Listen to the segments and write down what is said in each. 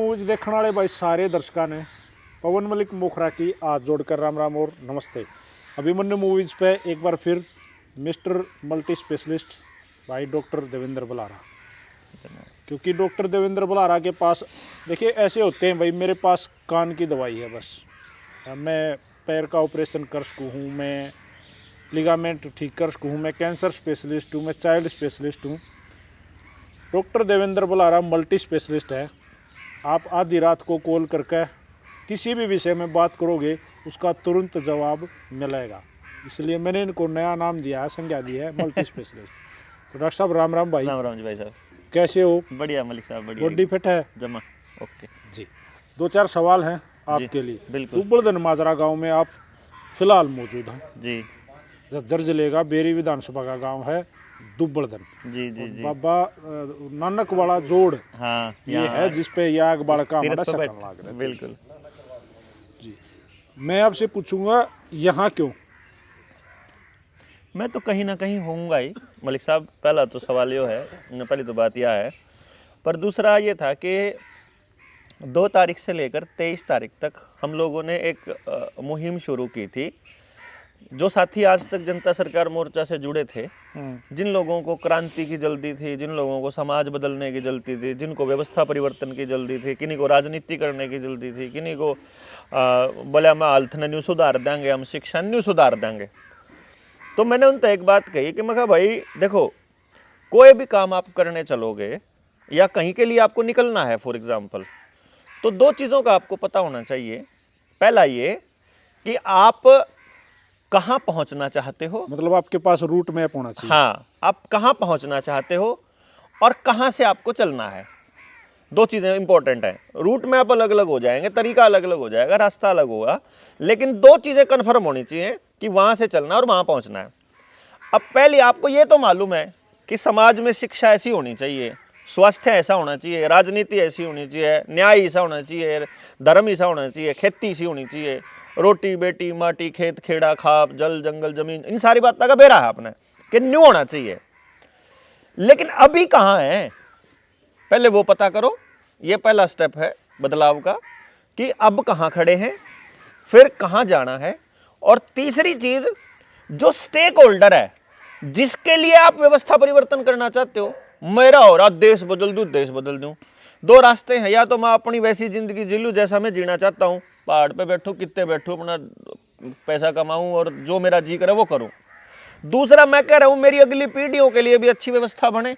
Movies देखने वाले भाई सारे दर्शकों ने पवन मलिक मोखरा की हाथ जोड़कर राम राम और नमस्ते। अभिमन्यु मूवीज पे एक बार फिर मिस्टर मल्टी स्पेशलिस्ट भाई डॉक्टर देवेंद्र बलारा, क्योंकि डॉक्टर देवेंद्र बलारा के पास देखिए ऐसे होते हैं भाई, मेरे पास कान की दवाई है बस, मैं पैर का ऑपरेशन कर सकूँ हूँ, मैं लिगामेंट ठीक कर सकूँ हूँ, मैं कैंसर स्पेशलिस्ट हूँ, मैं चाइल्ड स्पेशलिस्ट हूँ। Doctor Devendra Balara multi specialist है। आप आधी रात को कॉल करके किसी भी विषय में बात करोगे उसका तुरंत जवाब मिलेगा, इसलिए मैंने इनको नया नाम दिया है, संज्ञा दी है मल्टी स्पेशलिस्ट। तो डॉक्टर साहब राम राम भाई। राम राम जी भाई साहब, कैसे हो? बढ़िया मलिक साहब, बढ़िया, बॉडी फिट है? जमा ओके जी। दो चार सवाल हैं आपके लिए। बिल्कुल। दुब्बड़दन माजरा गांव में आप फिलहाल मौजूद हैं जी झज्जर जिले का बेरी विधानसभा का गांव है दुब्बड़दन। जी जी जी। बाबा नानक वाला जोड़ हाँ, ये है जिसपे याग बाड़का तीर्थ हमारा पे शकन बैठ- लाग रहा है। बिल्कुल। जी, मैं आपसे पूछूंगा यहाँ क्यों? मैं तो कहीं ना कहीं होऊंगा ही मलिक साहब। पहला तो सवाल ये है, पहली तो बात यह है, पर दूसरा ये था कि 2 तारीख से लेकर 23 तारीख तक हम लोगों ने एक मुहिम शुरू की थी। जो साथी आज तक जनता सरकार मोर्चा से जुड़े थे, जिन लोगों को क्रांति की जल्दी थी, जिन लोगों को समाज बदलने की जल्दी थी, जिनको व्यवस्था परिवर्तन की जल्दी थी, किन्हीं को राजनीति करने की जल्दी थी, किन्हीं को बोले हम हालत ने न्यू सुधार देंगे, हम शिक्षा न्यू सुधार देंगे, तो मैंने उनसे एक बात कही कि मैं कहा भाई देखो, कोई भी काम आप करने चलोगे या कहीं के लिए आपको निकलना है फॉर एग्जाम्पल, तो 2 चीज़ों का आपको पता होना चाहिए। पहला ये कि आप कहाँ पहुँचना चाहते हो, मतलब आपके पास रूट मैप होना चाहिए। हाँ, आप कहाँ पहुँचना चाहते हो और कहाँ से आपको चलना है। 2 चीज़ें इंपॉर्टेंट हैं। रूट मैप अलग अलग हो जाएंगे, तरीका अलग अलग हो जाएगा, रास्ता अलग होगा, लेकिन 2 चीज़ें कन्फर्म होनी चाहिए कि वहाँ से चलना और वहाँ पहुँचना है। अब पहले आपको ये तो मालूम है कि समाज में शिक्षा ऐसी होनी चाहिए, स्वास्थ्य ऐसा होना चाहिए, राजनीति ऐसी होनी चाहिए, न्याय ऐसा होना चाहिए, धर्म ऐसा होना चाहिए, खेती ऐसी होनी चाहिए, रोटी बेटी माटी खेत खेड़ा खाप जल जंगल जमीन, इन सारी बातों का बेरा है आपने कि न्यू होना चाहिए। लेकिन अभी कहाँ है, पहले वो पता करो। ये पहला स्टेप है बदलाव का कि अब कहाँ खड़े हैं, फिर कहाँ जाना है। और तीसरी चीज, जो स्टेक होल्डर है जिसके लिए आप व्यवस्था परिवर्तन करना चाहते हो, मेरा हो रहा देश बदल दूं, देश बदल दूं। 2 रास्ते हैं, या तो मैं अपनी वैसी जिंदगी जी लूं जैसा मैं जीना चाहता हूं, पहाड़ पे बैठूं, कितने बैठूं, अपना पैसा कमाऊं और जो मेरा जी करे वो करूं। दूसरा मैं कह रहा हूं मेरी अगली पीढ़ियों के लिए भी अच्छी व्यवस्था बने,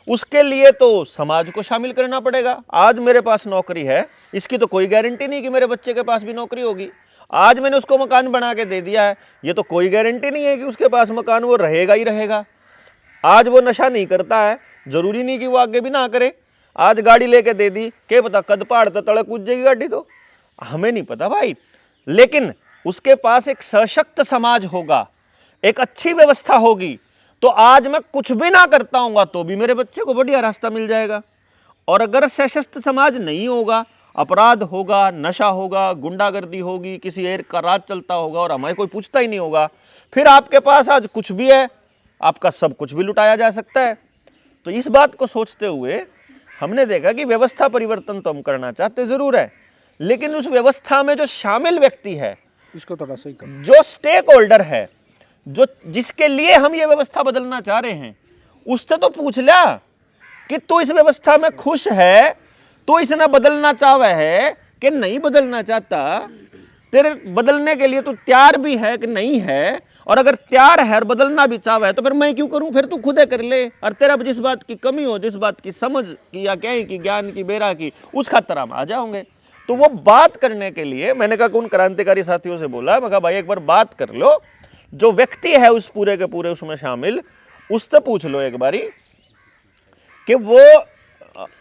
उसके लिए तो समाज को शामिल करना पड़ेगा। आज मेरे पास नौकरी है, इसकी तो कोई गारंटी नहीं कि मेरे बच्चे के पास भी नौकरी होगी। आज मैंने उसको मकान बना के दे दिया है, ये तो कोई गारंटी नहीं है कि उसके पास मकान वो रहेगा ही रहेगा। आज वो नशा नहीं करता है, जरूरी नहीं कि वो आगे भी ना करे। आज गाड़ी लेके दे दी, क्या पता कद पहाड़ तो तले कूद जाएगी गाड़ी, तो हमें नहीं पता भाई। लेकिन उसके पास एक सशक्त समाज होगा, एक अच्छी व्यवस्था होगी, तो आज मैं कुछ भी ना करता हूँ तो भी मेरे बच्चे को बढ़िया रास्ता मिल जाएगा। और अगर सशक्त समाज नहीं होगा, अपराध होगा, नशा होगा, गुंडागर्दी होगी, किसी एक का राज चलता होगा और हमें कोई पूछता ही नहीं होगा, फिर आपके पास आज कुछ भी है, आपका सब कुछ भी लुटाया जा सकता है। तो इस बात को सोचते हुए हमने देखा कि व्यवस्था परिवर्तन तो हम करना चाहते जरूर है, लेकिन उस व्यवस्था में जो शामिल व्यक्ति है, इसको थोड़ा सही कर। जो स्टेक होल्डर है, जो जिसके लिए हम ये व्यवस्था बदलना चाह रहे हैं, उससे तो पूछ लिया कि तू इस व्यवस्था में खुश है, तू इसने बदलना चाहता है कि नहीं बदलना चाहता, तेरे बदलने के लिए तू तैयार भी है कि नहीं है, और अगर तैयार है और बदलना भी चाहता है तो फिर मैं क्यों करूं, फिर तू खुद कर ले। और तेरा जिस बात की कमी हो, जिस बात की समझ की या क्या की ज्ञान की बेरा की, उस खातर हम आ जाओगे। तो वो बात करने के लिए मैंने कहा कि उन क्रांतिकारी साथियों से बोला, मैं कहा भाई एक बार बात कर लो, जो व्यक्ति है उस पूरे के पूरे उसमें शामिल, उससे पूछ लो एक बारी कि वो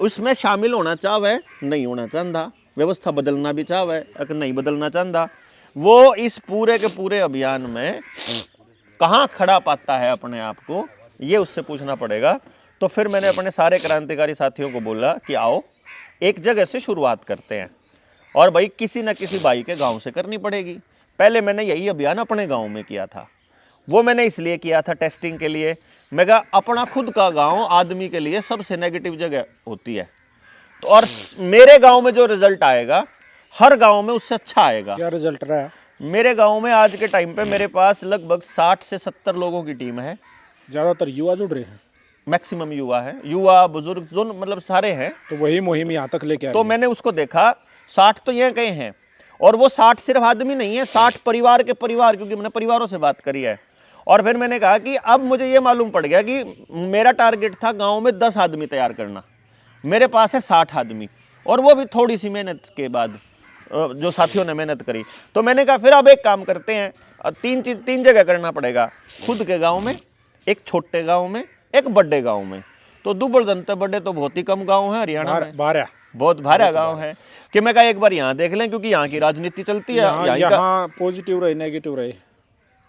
उसमें शामिल होना चाहता है, नहीं होना चाहता, व्यवस्था बदलना भी चाहता है अगर नहीं बदलना चाहता, वो इस पूरे के पूरे अभियान में कहाँ खड़ा पाता है अपने आप को, ये उससे पूछना पड़ेगा। तो फिर मैंने अपने सारे क्रांतिकारी साथियों को बोला कि आओ एक जगह से शुरुआत करते हैं, और भाई किसी न किसी भाई के गांव से करनी पड़ेगी। पहले मैंने यही अभियान अपने गांव में किया था, वो मैंने इसलिए किया था टेस्टिंग के लिए। मैं कहा अपना खुद का गांव आदमी के लिए सबसे नेगेटिव जगह होती है, तो और मेरे गांव में जो रिजल्ट आएगा हर गांव में उससे अच्छा आएगा। क्या रिजल्ट रहा है? मेरे गांव में आज के टाइम पे मेरे पास लगभग 60 से 70 लोगों की टीम है। ज़्यादातर युवा जुड़ रहे हैं, मैक्सिमम युवा है, युवा बुजुर्ग दोनों मतलब सारे हैं। तो वही मुहिम यहाँ तक लेके आ तो रही है। मैंने उसको देखा 60 तो ये कहीं हैं, और वो 60 सिर्फ आदमी नहीं है, 60 परिवार के परिवार, क्योंकि मैंने परिवारों से बात करी है। और फिर मैंने कहा कि अब मुझे ये मालूम पड़ गया कि मेरा टारगेट था गांव में 10 आदमी तैयार करना, मेरे पास है 60 आदमी, और वो भी थोड़ी सी मेहनत के बाद जो साथियों ने मेहनत करी। तो मैंने कहा फिर अब एक काम करते हैं, तीन जगह करना पड़ेगा, खुद के गाँव में, एक छोटे गाँव में, एक बड़े गाँव में। तो दुबड़ बड़े तो बहुत ही कम गाँव है हरियाणा में, बारह बहुत भारा गांव है कि मैं कहा एक बार यहाँ देख लें, क्योंकि यहाँ की राजनीति चलती है। यहाँ पॉजिटिव रहे नेगेटिव रहे,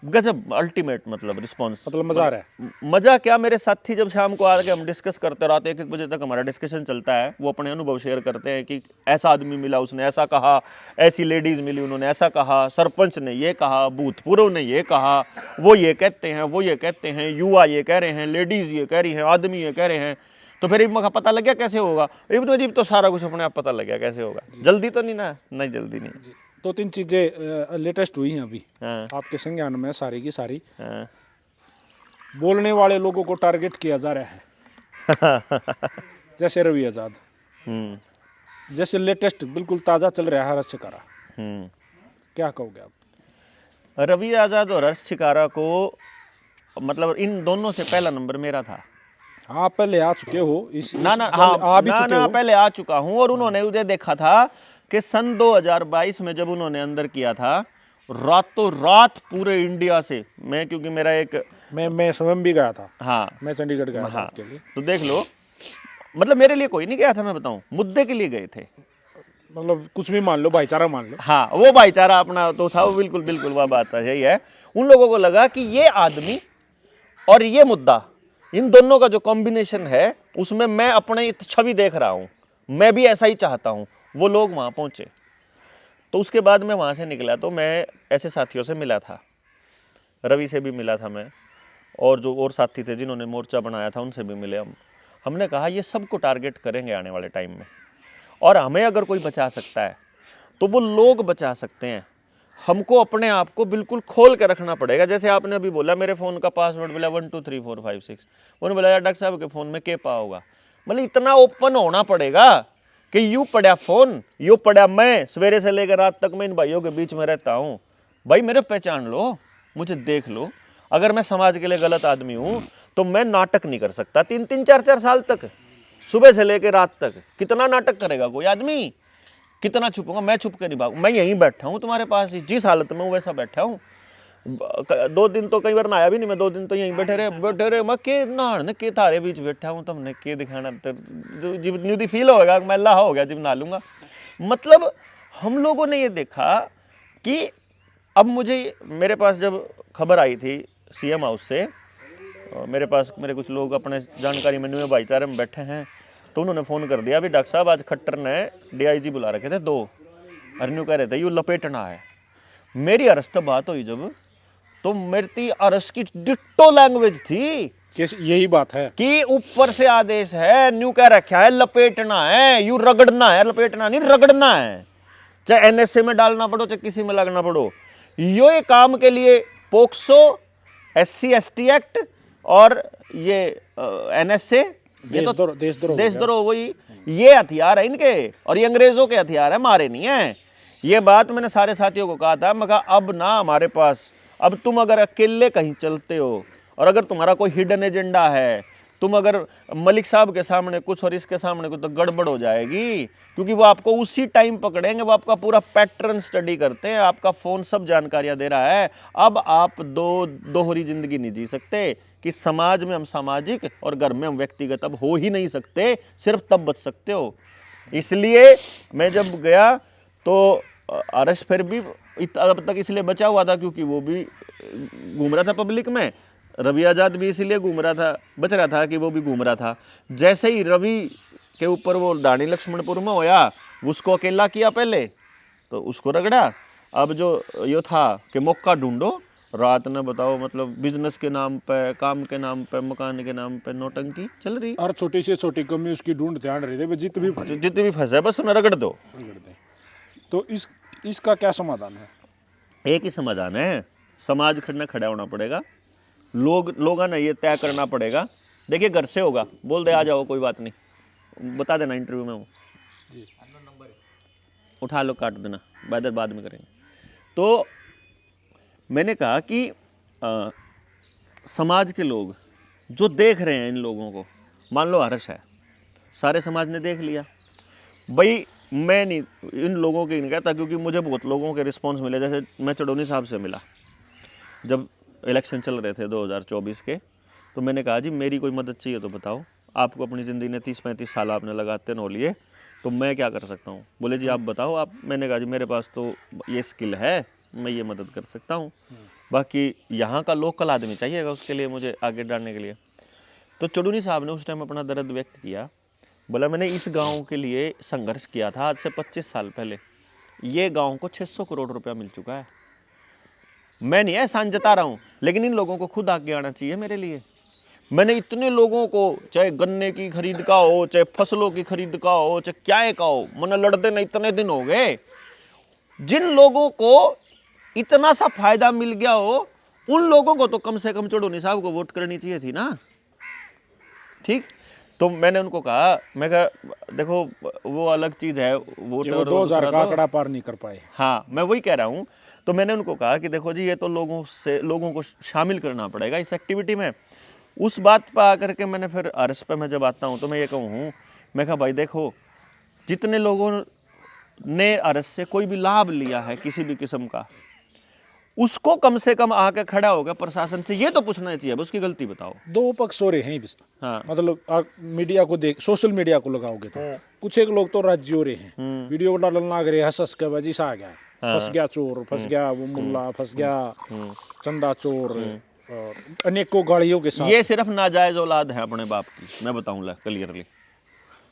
गजब अल्टीमेट मतलब रिस्पांस, मतलब मजा आ रहा है। मजा क्या, मेरे साथी जब शाम को आके हम डिस्कस करते, रात 1-1 बजे तक हमारा डिस्कशन चलता है, वो अपने अनुभव शेयर करते हैं कि ऐसा आदमी मिला, उसने ऐसा कहा, ऐसी लेडीज मिली, उन्होंने ऐसा कहा, सरपंच ने ये कहा, भूतपूर्व ने ये कहा, वो ये कहते हैं, वो ये कहते हैं, युवा ये कह रहे हैं, लेडीज ये कह रही हैं, आदमी ये कह रहे हैं। तो फिर इब्न का पता लग गया कैसे होगा, इब्न अजीब तो सारा कुछ अपने आप पता लग गया कैसे होगा, जल्दी तो नहीं ना, नहीं जल्दी नहीं। 2-3 चीज़ें लेटेस्ट हुई हैं अभी हाँ, आपके संज्ञान में, सारी की सारी। हाँ। बोलने वाले लोगों को टारगेट किया जा रहा है जैसे रवि आज़ाद, जैसे लेटेस्ट बिल्कुल ताज़ा चल रहा है हर्ष शिकारा, क्या कहोगे आप? रवि आज़ाद और हर्ष शिकारा को मतलब इन दोनों से पहला नंबर मेरा था। हाँ, पहले आ चुके हो इस ना ना, पहले हाँ आ भी ना चुके ना, हो। पहले आ चुका हूँ। और उन्होंने उधर देखा था कि सन 2022 में जब उन्होंने अंदर किया था, रातों रात पूरे इंडिया से, मैं क्योंकि मेरा एक मैं स्वयं भी गया था, हाँ मैं चंडीगढ़ गया था हाँ, आपके लिए। तो देख लो, मतलब मेरे लिए कोई नहीं गया था, मैं बताऊं, मुद्दे के लिए गए थे। मतलब कुछ भी मान लो, भाईचारा मान लो। हाँ, वो भाईचारा अपना तो था, वो बिल्कुल बिल्कुल वह बात है, यही है। उन लोगों को लगा कि ये आदमी और ये मुद्दा, इन दोनों का जो कॉम्बिनेशन है, उसमें मैं अपने छवि देख रहा हूँ, मैं भी ऐसा ही चाहता हूँ। वो लोग वहाँ पहुँचे। तो उसके बाद मैं वहाँ से निकला, तो मैं ऐसे साथियों से मिला था, रवि से भी मिला था मैं, और जो और साथी थे जिन्होंने मोर्चा बनाया था उनसे भी मिले हम। हमने कहा ये सबको टारगेट करेंगे आने वाले टाइम में, और हमें अगर कोई बचा सकता है तो वो लोग बचा सकते हैं। हमको अपने आप को बिल्कुल खोल के रखना पड़ेगा। जैसे आपने अभी बोला मेरे फ़ोन का पासवर्ड बोला 1 2 3 4 5 6, उन्होंने बोला यार डॉक्टर साहब के फ़ोन में के पा होगा। मतलब इतना ओपन होना पड़ेगा कि यूँ पड़ा फ़ोन, यूँ पड़ा मैं, सवेरे से लेकर रात तक मैं इन भाइयों के बीच में रहता हूँ। भाई मेरे पहचान लो, मुझे देख लो। अगर मैं समाज के लिए गलत आदमी हूँ तो मैं नाटक नहीं कर सकता 3-3 4-4 साल तक, सुबह से लेकर रात तक। कितना नाटक करेगा कोई आदमी, कितना छुपूंगा? मैं छुप के नहीं भागूं, मैं यहीं बैठा हूँ तुम्हारे पास ही, जिस हालत में हूँ वैसा बैठा हूँ। 2 दिन तो कई बार नहाया भी नहीं मैं, 2 दिन तो यहीं बैठे रहे। मैं के नहाने के थारे बीच बैठा हूँ, तुमने के दिखाना, जिब न्यू फील होगा मैं अल्लाह हो गया जिब नहा लूंगा। मतलब हम लोगों ने ये देखा कि अब मुझे, मेरे पास जब खबर आई थी सीएम हाउस से, मेरे पास मेरे कुछ लोग अपने जानकारी में न्यू भाईचारे में बैठे हैं, तो उन्होंने फ़ोन कर दिया, अभी डॉक्टर साहब आज खट्टर ने डीआईजी बुला रखे थे 2, और न्यू कह रहे थे यू लपेटना है। मेरी अरस तो बात हुई जब, तो मेरी अरस की डिट्टो लैंग्वेज थी, यही बात है कि ऊपर से आदेश है, न्यू कह रखा है लपेटना है, यू रगड़ना है, लपेटना नहीं रगड़ना है। चाहे एनएसए में डालना पड़ो, चाहे किसी में लगना पड़ो। ये काम के लिए पोक्सो, SC ST एक्ट और ये एनएसए, ये तो देशद्रोह, वही ये हथियार है इनके, और ये अंग्रेजों के हथियार है, मारे नहीं है। ये बात मैंने सारे साथियों को कहा था, मैं कहा अब ना हमारे पास, अब तुम अगर अकेले कहीं चलते हो और अगर तुम्हारा कोई हिडन एजेंडा है, तुम अगर मलिक साहब के सामने कुछ और इसके सामने कुछ, तो गड़बड़ हो जाएगी, क्योंकि वो आपको उसी टाइम पकड़ेंगे। वो आपका पूरा पैटर्न स्टडी करते हैं, आपका फ़ोन सब जानकारियां दे रहा है। अब आप दोहरी जिंदगी नहीं जी सकते कि समाज में हम सामाजिक और घर में हम व्यक्तिगत अब हो ही नहीं सकते, सिर्फ तब बच सकते हो। इसलिए मैं जब गया तो अरश फिर भी अब तक इसलिए बचा हुआ था क्योंकि वो भी घूम रहा था पब्लिक में, रवि आज़ाद भी इसीलिए घूम रहा था, बच रहा था कि वो भी घूम रहा था। जैसे ही रवि के ऊपर वो दानी लक्ष्मणपुर में होया, उसको अकेला किया पहले, तो उसको रगड़ा। अब जो ये था कि मौका ढूंढो रात में बताओ, मतलब बिजनेस के नाम पे, काम के नाम पे, मकान के नाम पे नौटंकी चल रही हर छोटी से छोटी कमी उसकी ढूंढ ध्यान रही है, जित भी है। जितनी भी फंसे बस उन्हें रगड़ दो। बिगड़ते हैं। तो इसका क्या समाधान है? एक ही समाधान है, समाज खड़ा होना पड़ेगा। लोगों ने ये तय करना पड़ेगा। देखिए घर से होगा, बोल दे आ जाओ कोई बात नहीं, बता देना इंटरव्यू में, वो उठा लो काट देना, बाद में करेंगे। तो मैंने कहा कि समाज के लोग जो देख रहे हैं इन लोगों को, मान लो हर्ष है, सारे समाज ने देख लिया भाई, मैं नहीं इन लोगों के नहीं कहता, क्योंकि मुझे बहुत लोगों के रिस्पांस मिले। जैसे मैं चडोनी साहब से मिला जब इलेक्शन चल रहे थे 2024 के, तो मैंने कहा जी मेरी कोई मदद चाहिए तो बताओ, आपको अपनी ज़िंदगी में 30-35 साल आपने लगाते न हो लिए, तो मैं क्या कर सकता हूँ। बोले जी आप बताओ आप। मैंने कहा जी मेरे पास तो ये स्किल है, मैं ये मदद कर सकता हूँ, बाकी यहाँ का लोकल आदमी चाहिएगा उसके लिए मुझे आगे डालने के लिए। तो चडोनी साहब ने उस टाइम अपना दर्द व्यक्त किया, बोला मैंने इस गांव के लिए संघर्ष किया था आज से 25 साल पहले, ये गांव को 600 करोड़ रुपया मिल चुका है। मैं नहीं एहसान जता रहा हूँ, लेकिन इन लोगों को खुद आगे आना चाहिए मेरे लिए। मैंने इतने लोगों को, चाहे गन्ने की खरीद का हो, चाहे फसलों की खरीद का हो, चाहे क्या का हो, मैंने लड़ते न इतने दिन हो गए। जिन लोगों को इतना सा फायदा मिल गया हो, उन लोगों को तो कम से कम चडोनी साहब को वोट करनी चाहिए थी ना। ठीक, तो मैंने उनको कहा, मैं कहा देखो वो अलग चीज है, वोट और 2000 का आंकड़ा पार नहीं कर पाए। हाँ मैं वही कह रहा हूँ। तो मैंने उनको कहा कि देखो जी ये तो लोगों को शामिल करना पड़ेगा इस एक्टिविटी में। उस बात पर आकर के मैंने फिर आरएस पे मैं जब आता हूँ तो मैं ये कहूँ, मैं कहा भाई देखो जितने लोगों ने आरएस से कोई भी लाभ लिया है किसी भी किस्म का, उसको कम से कम आके खड़ा होगा प्रशासन से ये तो पूछना चाहिए, अब उसकी गलती बताओ। दो पक्ष हो रहे हैं इस। हाँ मतलब मीडिया को देख, सोशल मीडिया को लगाओगे तो कुछ एक लोग तो राज्य हो रहे हैं, वीडियो डालने लग रहे, हंस के बाजी सा आ गया, फंस गया चोर, फंस गया वो मुल्ला, फंस गया चंदा चोर, और अनेकों गाड़ियों के साथ। ये सिर्फ नाजायज औलाद है अपने बाप की, मैं बताऊं क्लियरली।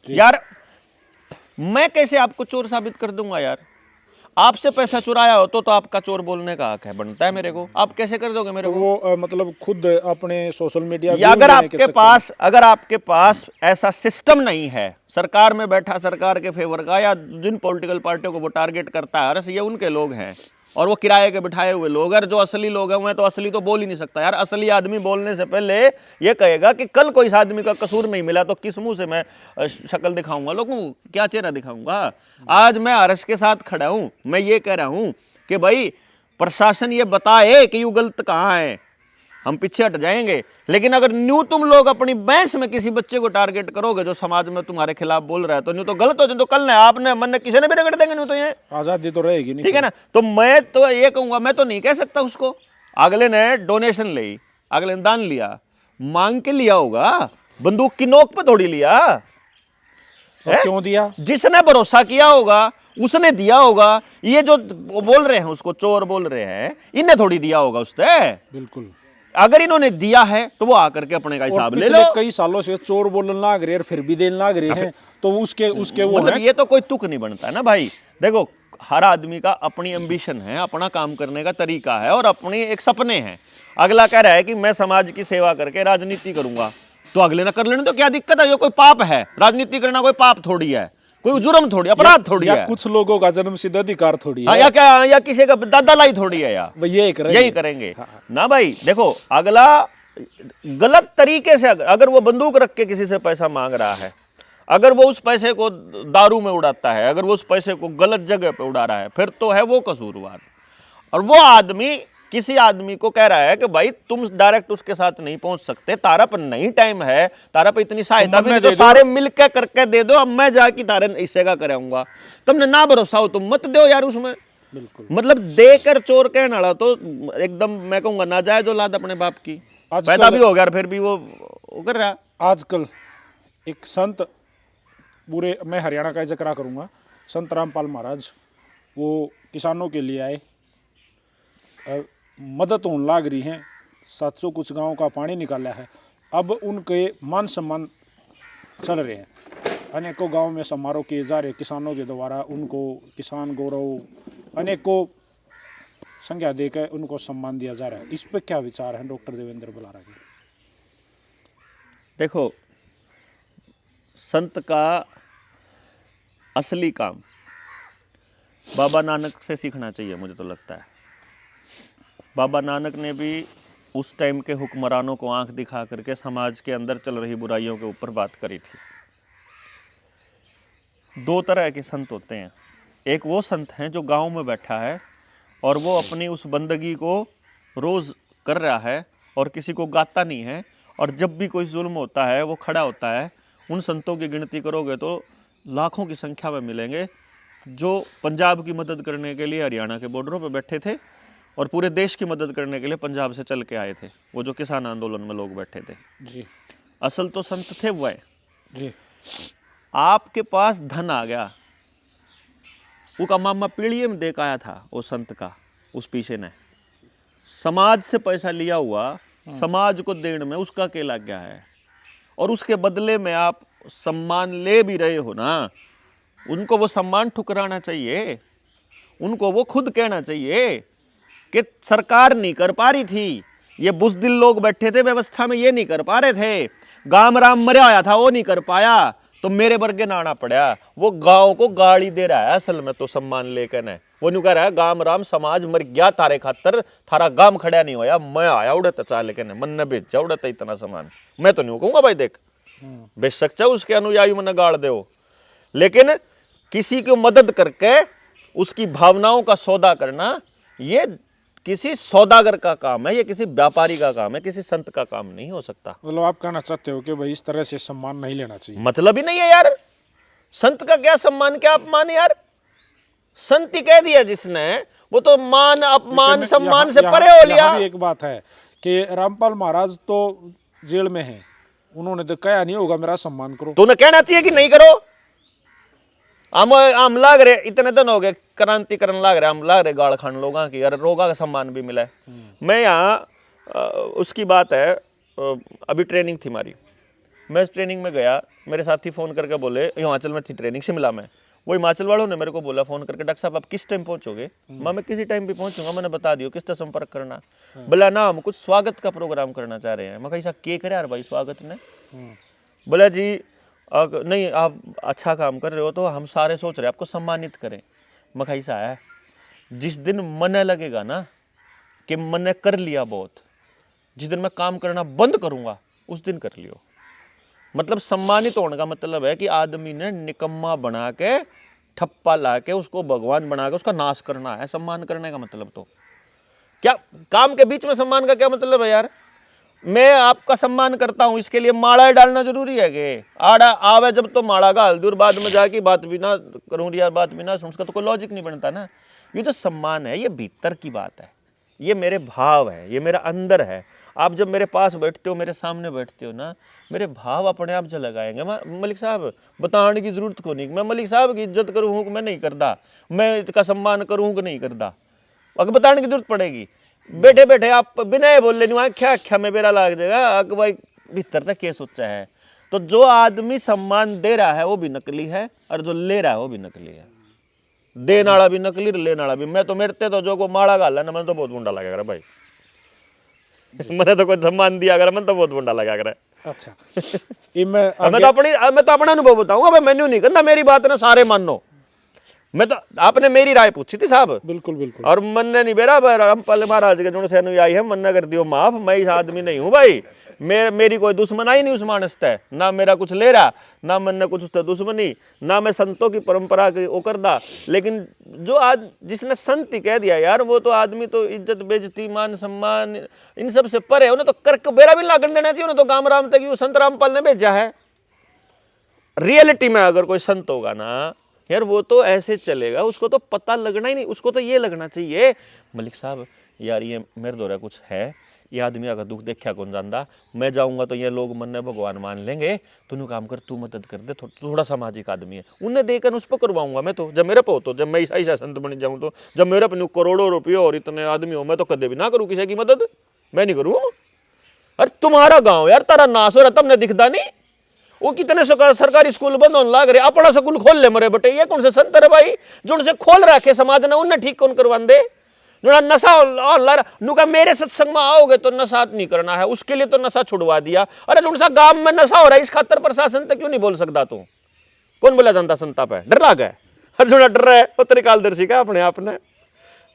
यार मैं कैसे आपको चोर साबित कर दूंगा यार? आपसे पैसा चुराया हो तो आपका चोर बोलने का हक है, बनता है मेरे को। आप कैसे कर दोगे मेरे तो को? वो मतलब खुद अपने सोशल मीडिया या अगर आपके पास ऐसा सिस्टम नहीं है सरकार में बैठा, सरकार के फेवर का, या जिन पॉलिटिकल पार्टियों को वो टारगेट करता है, अरे ये उनके लोग हैं और वो किराए के बिठाए हुए लोग, अगर जो असली लोग हैं वो तो असली तो बोल ही नहीं सकता यार। असली आदमी बोलने से पहले ये कहेगा कि कल कोई इस आदमी का कसूर नहीं मिला तो किस मुंह से मैं शक्ल दिखाऊंगा लोगों को, क्या चेहरा दिखाऊंगा? आज मैं आरएस के साथ खड़ा हूं, मैं ये कह रहा हूं कि भाई प्रशासन ये बताए कि यू गलत कहाँ है, हम पीछे हट जाएंगे। लेकिन अगर न्यू तुम लोग अपनी बहस में किसी बच्चे को टारगेट करोगे जो समाज में तुम्हारे खिलाफ बोल रहा है, तो न्यू तो गलत हो जाए, तो कल ना आपने मन किसी ने भी रगड़ देंगे, न्यू तो ये आजादी तो रहेगी नहीं। ठीक है ना? तो मैं तो ये कहूंगा, मैं तो नहीं कह सकता उसको। अगले ने डोनेशन ली, अगले ने दान लिया, मांग के लिया होगा, बंदूक की नोक पे थोड़ी लिया। क्यों दिया? जिसने भरोसा किया होगा उसने दिया होगा। ये जो बोल रहे हैं उसको चोर बोल रहे हैं, इन्हें थोड़ी दिया होगा उसने। बिल्कुल, अगर इन्होंने दिया है तो वो आकर के अपने का हिसाब ले लो। कई सालों से चोर बोलने लग रहे हैं फिर भी देने लग रहे हैं, तो उसके वो मतलब ये तो कोई तुक नहीं बनता है ना भाई। देखो हर आदमी का अपनी एम्बिशन है, अपना काम करने का तरीका है और अपने एक सपने हैं। अगला कह रहा है कि मैं समाज की सेवा करके राजनीति करूंगा, तो अगले ना कर लेने तो क्या दिक्कत है? ये कोई पाप है? राजनीति करना कोई पाप थोड़ी है, कोई जुर्म थोड़ी, अपराध थोड़ी है, कुछ लोगों का जन्मसिद्ध अधिकार थोड़ी है, या क्या, या किसी का दादा लाई थोड़ी है यार, यही करेंगे ना भाई। देखो अगला गलत तरीके से अगर वो बंदूक रख के किसी से पैसा मांग रहा है, अगर वो उस पैसे को दारू में उड़ाता है, अगर वो उस पैसे को गलत जगह पे उड़ा रहा है, फिर तो है वो कसूरवार। और वो आदमी किसी आदमी को कह रहा है कि भाई तुम डायरेक्ट उसके साथ नहीं पहुंच सकते, तारा पर नहीं टाइम है, तारा पर इतनी सहायता भी नहीं, तो सारे मिलकर करके दे दो, अब मैं जाके तारे हिस्से का कराऊंगा। तुमने ना भरोसा हो तुम मत दो यार उसमें। बिल्कुल, मतलब देकर चोर कहने वाला तो एकदम मैं कहूंगा नाजायज औलाद अपने बाप की पैदा भी हो गया, फिर भी वो कर रहा। आजकल एक संत, पूरे मैं हरियाणा का जिक्र करूंगा, संत रामपाल महाराज, वो किसानों के लिए आए, मदद होने लाग रही हैं, 700 कुछ गांवों का पानी निकाला है। अब उनके मान सम्मान चल रहे हैं, अनेकों गांव में समारोह किए जा रहे किसानों के द्वारा, उनको किसान गौरव, अनेकों संज्ञा देकर उनको सम्मान दिया जा रहा है, इस पे क्या विचार है डॉक्टर देवेंद्र बलारा के? देखो, संत का असली काम बाबा नानक से सीखना चाहिए, मुझे तो लगता है। बाबा नानक ने भी उस टाइम के हुक्मरानों को आंख दिखा करके समाज के अंदर चल रही बुराइयों के ऊपर बात करी थी। दो तरह के संत होते हैं। एक वो संत हैं जो गांव में बैठा है और वो अपनी उस बंदगी को रोज़ कर रहा है और किसी को गाता नहीं है, और जब भी कोई जुल्म होता है वो खड़ा होता है। उन संतों की गिनती करोगे तो लाखों की संख्या में मिलेंगे, जो पंजाब की मदद करने के लिए हरियाणा के बॉर्डरों पर बैठे थे और पूरे देश की मदद करने के लिए पंजाब से चल के आए थे। वो जो किसान आंदोलन में लोग बैठे थे, जी असल तो संत थे वो है। जी। आपके पास धन आ गया, उसका मामा पीढ़ी में देख आया था वो संत का, उस पीछे ने समाज से पैसा लिया हुआ, समाज को देने में उसका क्या लग गया है, और उसके बदले में आप सम्मान ले भी रहे हो ना, उनको वो सम्मान ठुकराना चाहिए। उनको वो खुद कहना चाहिए कि सरकार नहीं कर पा रही थी, ये बुज़दिल लोग बैठे थे व्यवस्था में, ये नहीं कर पा रहे थे। गाम राम मरा आया था, वो नहीं कर पाया, तो मेरे वर्गे नाना पड़ा। वो गांव को गाली दे रहा है असल में तो सम्मान लेकर न। वो नहीं कह रहा है गाम राम समाज मर गया तारे खातर, थारा गाम खड़ा नहीं होया, मैं आया उड़ता चाह लेकर मन ने भेजा उड़ता इतना सामान। मैं तो नहीं कहूँगा भाई देख, बेशक चाहे उसके अनुयायी मन गाड़ दे, लेकिन किसी को मदद करके उसकी भावनाओं का सौदा करना ये किसी सौदागर का काम है, ये किसी व्यापारी का काम है, किसी संत का काम नहीं हो सकता। मतलब आप कहना चाहते हो कि भाई इस तरह से सम्मान नहीं लेना चाहिए? मतलब ही नहीं है यार, संत का क्या सम्मान क्या अपमान यार। संत ही कह दिया जिसने, वो तो मान अपमान सम्मान से परे हो लिया। यहाँ भी एक बात है कि रामपाल महाराज तो जेल में हैं, उन्होंने तो कहा नहीं होगा मेरा सम्मान करो। तूने कहना चाहिए कि नहीं करो। हम लाग रहे इतने दिन हो गए क्रांतिकरण लाग रहे, हम लाग रहे गाड़ खान लोगों की, यार रोगा का सम्मान भी मिला है। मैं यहाँ उसकी बात है, अभी ट्रेनिंग थी हमारी, मैं इस ट्रेनिंग में गया, मेरे साथी फ़ोन करके बोले, हिमाचल में थी ट्रेनिंग शिमला में, वो हिमाचल वालों ने मेरे को बोला फ़ोन करके, डॉक्टर साहब आप किस टाइम पहुँचोगे? मैं किसी टाइम भी पहुँचूंगा, मैंने बता दियो किससे संपर्क करना। बोला ना हम कुछ स्वागत का प्रोग्राम करना चाह रहे हैं। मैं कैसा के करे यार भाई स्वागत ने? बोला जी नहीं आप अच्छा काम कर रहे हो तो हम सारे सोच रहे हैं आपको सम्मानित करें। मैं कैसा है, जिस दिन मन लगेगा ना कि मैंने कर लिया बहुत, जिस दिन मैं काम करना बंद करूंगा उस दिन कर लियो। मतलब सम्मानित होने का मतलब है कि आदमी ने निकम्मा बना के, ठप्पा ला के, उसको भगवान बना के उसका नाश करना है सम्मान करने का मतलब। तो क्या काम के बीच में सम्मान का क्या मतलब है यार? मैं आपका सम्मान करता हूं, इसके लिए माला डालना जरूरी है कि आड़ा आवे जब तो माला का हल्दूर बाद में जाके बात भी ना करूं यार, बात भी ना सुन, उसका तो कोई लॉजिक नहीं बनता ना। ये जो सम्मान है ये भीतर की बात है, ये मेरे भाव है, ये मेरा अंदर है। आप जब मेरे पास बैठते हो, मेरे सामने बैठते हो ना, मेरे भाव अपने आप झलक आएंगे। मैं मलिक साहब बताने की जरूरत को नहीं, मैं मलिक साहब की इज्जत करूँ कि मैं नहीं करता, मैं इसका सम्मान करूँ कि नहीं करता, अगर बताने की जरूरत पड़ेगी। बैठे बैठे आप बिना बोले नहीं क्या क्या में बेरा लाग जाएगा कि भाई भीतर तक क्या सोचा है। तो जो आदमी सम्मान दे रहा है वो भी नकली है, और जो ले रहा है वो भी नकली है। देने वाला भी नकली, लेने वाला भी। मैं तो मेरे तो जो को माड़ा गाल है ना, मैं तो बहुत बुंडा लगेगा भाई। मैंने तो कोई सम्मान दिया अगर मैं तो बहुत बुंडा लगा कर। अच्छा मैं तो अपना अनुभव बताऊंगा भाई, मैंने नहीं करना, मेरी बात ना सारे मानो। मैं तो आपने मेरी राय पूछी थी साहब, बिल्कुल बिल्कुल, और मन ने नहीं बेरा रामपाल महाराज के जो से अनुयायी है, मन ने कर दियो माफ। मैं इस आदमी नहीं हूँ भाई, मेरी कोई दुश्मन आई नहीं उस मानस है, ना मेरा कुछ ले रहा, ना मन ने कुछ उससे दुश्मनी, ना मैं संतों की परंपरा की वो करदा। लेकिन जो आज जिसने संत ही कह दिया यार, वो तो आदमी तो इज्जत बेइज्जती मान सम्मान इन सब से परे, उन्हें तो करके बेरा भी लागन देना चाहिए। उन्हें तो गाम राम तक संत रामपाल ने भेजा है। रियलिटी में अगर कोई संत होगा ना यार, वो तो ऐसे चलेगा, उसको तो पता लगना ही नहीं, उसको तो ये लगना चाहिए मलिक साहब यार ये मेरे दौरा कुछ है, ये आदमी अगर दुख देखा कौन जानता, मैं जाऊंगा तो ये लोग मन ने भगवान मान लेंगे, तूने काम कर तू मदद कर दे, थोड़ा सामाजिक आदमी है, उन्हें देकर उस पर करवाऊंगा मैं। तो जब मेरे पे हो, तो जब मैं ऐसा संत बन जाऊँ, तो जब मेरे पे करोड़ों रुपये और इतने आदमी हो, मैं तो कदे भी ना करूँ किसी की मदद, मैं नहीं करूँ। अरे तुम्हारा गाँव यार तारा नाश हो रहा, तब ने दिखता नहीं, वो कितने सरकारी स्कूल बंद होने लग रहे, अपना स्कूल खोल ले मरे बटे, ये कौन से संत है भाई जो उनसे खोल रखे समाज ने, उन्हें ठीक कौन करवा दे। जोड़ा नशा ऑनलाइन नुका मेरे सत्संग में आओगे तो नशा नहीं करना है, उसके लिए तो नशा छुड़वा दिया। अरे जो सा गांव में नशा हो रहा है इस खातर प्रशासन तक क्यों नहीं बोल सकता तू? कौन बोला जनता संताप है? डर लाग है? हर जोड़ा डर रहा है वो त्रिकालदर्शी का अपने आप ने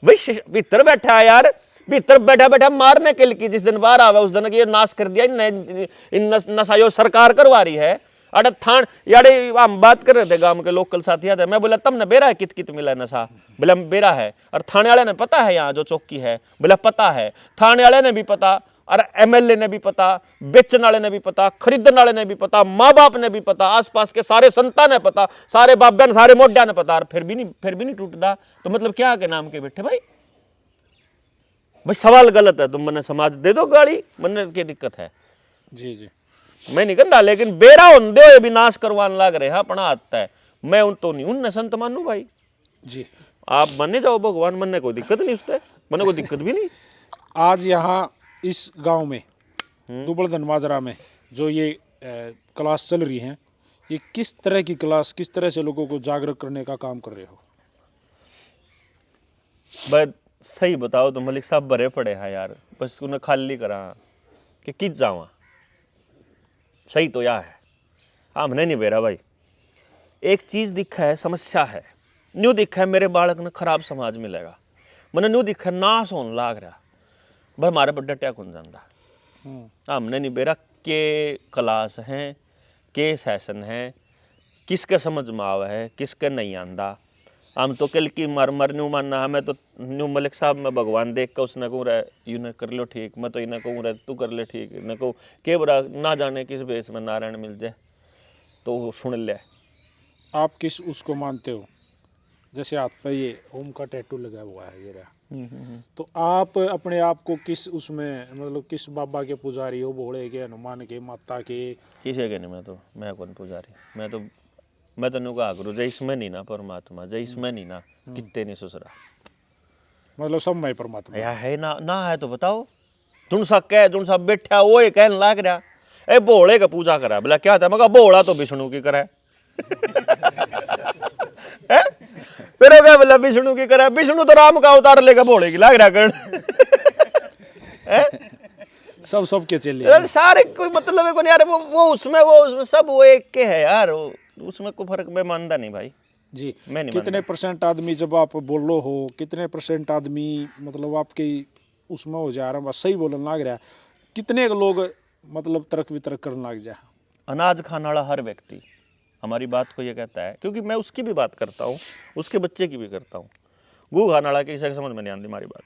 भाई भीतर बैठा है यार, भीतर बैठा बैठा मारने के लिए। जिस दिन बाहर आवा उस दिन ये नाश कर दिया इन नशा जो सरकार करवा रही है। अरे थान यारे हम बात कर रहे थे गांव के लोकल साथी थे, मैं बोला तुमने बेरा है कित कित मिला नशा? बोला बेरा है। और थाने वाले ने पता है यहाँ जो चौकी है? बोला पता है। थाने वाले ने भी पता, और एमएलए ने भी पता, बेचने वाले ने भी पता, खरीदने वाले ने भी पता, माँ बाप ने भी पता, आसपास के सारे संता ने पता, सारे बाब्या ने सारे मोड्या ने पता, और फिर भी नहीं टूटता। तो मतलब क्या के नाम के बैठे भाई? भाई सवाल गलत है, तुम मैंने समाज दे दो गाड़ी, मैंने की दिक्कत है? जी जी मैं नहीं करना, लेकिन बेरा होंदे हुए विनाश करवाने लग रहे हैं अपना आता है। मैं उन तो नहीं उन संत मानू भाई जी। आप माने जाओ भगवान, मन्ने कोई दिक्कत नहीं उससे, मन्ने कोई दिक्कत भी नहीं। आज यहाँ इस गांव में दुबड़धन माजरा में जो ये क्लास चल रही है, ये किस तरह की क्लास, किस तरह से लोगों को जागरूक करने का काम कर रहे हो? बस सही बताओ तो मलिक साहब भरे पड़े हैं यार, बस उन्हें खाली करा कि किस जावा। सही तो यह है, हमने नहीं बेरा भाई। एक चीज दिखा है, समस्या है, न्यू दिखा है मेरे बालक ने खराब समाज मिलेगा, मैंने न्यू दिखा नाश होने लाग रहा भाई, हमारे पर डटिया कौन जानता। हमने नहीं बेरा के क्लास हैं, के सेशन है, किसके समझ में आवा है, किसके नहीं आंदा। हम तो कल की मर न्यू मानना, हमें तो न्यू मलिक साहब में भगवान देख कर उसने कहूँ रहे यूँ कर लो ठीक, मैं तो इन्हें कहूँ रहे तू कर ले ठीक, इन्हें कहूँ के बरा ना जाने किस बेस में नारायण मिल जाए तो सुन ले। आप किस उसको मानते हो? जैसे हाथ पे ये ओम का टैटू लगा हुआ है ये रहा, तो आप अपने आप को किस उसमें मतलब किस बाबा के पुजारी हो? भोले के, हनुमान के, माता के? किसी के नहीं, मैं कौन पुजारी, मैं तो न्यू कहा करूँ जय इसमें नहीं ना परमात्मा, जय इसमें नहीं ना कितने नहीं सुसरा, मतलब सब में परमात्मा या है ना है तो बताओ। जुन सा कह जुन सा बैठा वो ये कहने लाग रहा ए भोले का पूजा करा, बोला क्या था? मैं कहा भोला तो विष्णु की करे फिर क्या बोला विष्णु की करे? विष्णु तो राम का अवतार लेकर भोले की लाग रहा कर सब सबके चले सारे कोई मतलब है को नहीं यार, वो उसमें सब वो एक के है यार, उसमें कोई फर्क मैं मानता नहीं भाई जी। मैं नहीं कितने परसेंट आदमी जब आप बोलो हो, कितने परसेंट आदमी मतलब आपके उसमें हो जा रहा है, सही बोलने लग रहा है, कितने लोग मतलब तर्क वितर्क करने लग जाए? अनाज खाने वाला हर व्यक्ति हमारी बात को ये कहता है, क्योंकि मैं उसकी भी बात करता हूँ, उसके बच्चे की भी करता हूँ। गू खाने वाला किसी समझ में नहीं आती हमारी बात,